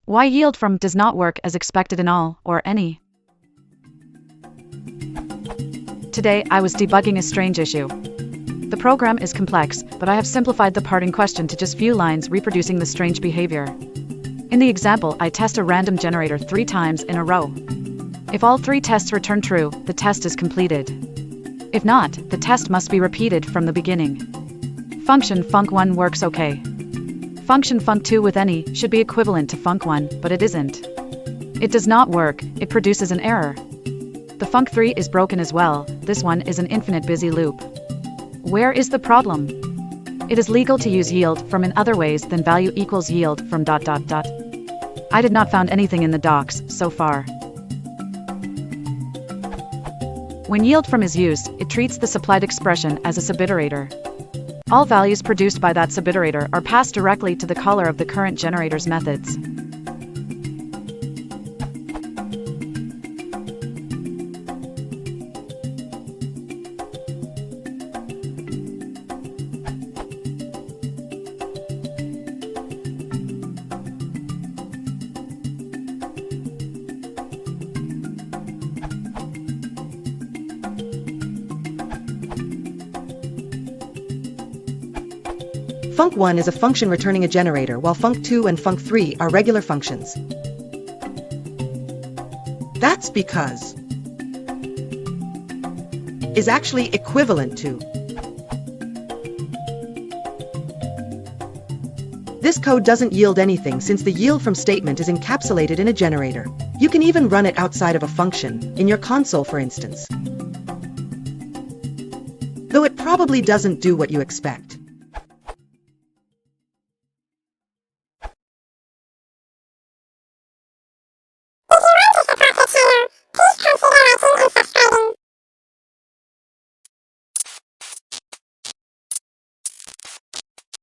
Why yield from does not work as expected in all, or any. Today, I was debugging a strange issue. The program is complex, but I have simplified the part in question to just few lines reproducing the strange behavior. In the example, I test a random generator 3 times in a row. If all 3 tests return true, the test is completed. If not, the test must be repeated from the beginning. Function func1 works okay. Function func2 with any should be equivalent to func1, but it isn't. It does not work, it produces an error. The func3 is broken as well, this one is an infinite busy loop. Where is the problem? It is legal to use yield from in other ways than value equals yield from ... I did not found anything in the docs so far. When yield from is used, it treats the supplied expression as a subiterator. All values produced by that subiterator are passed directly to the caller of the current generator's methods. Func1 is a function returning a generator, while func2 and func3 are regular functions. That's because is actually equivalent to. This code doesn't yield anything since the yield from statement is encapsulated in a generator. You can even run it outside of a function, in your console for instance. Though it probably doesn't do what you expect.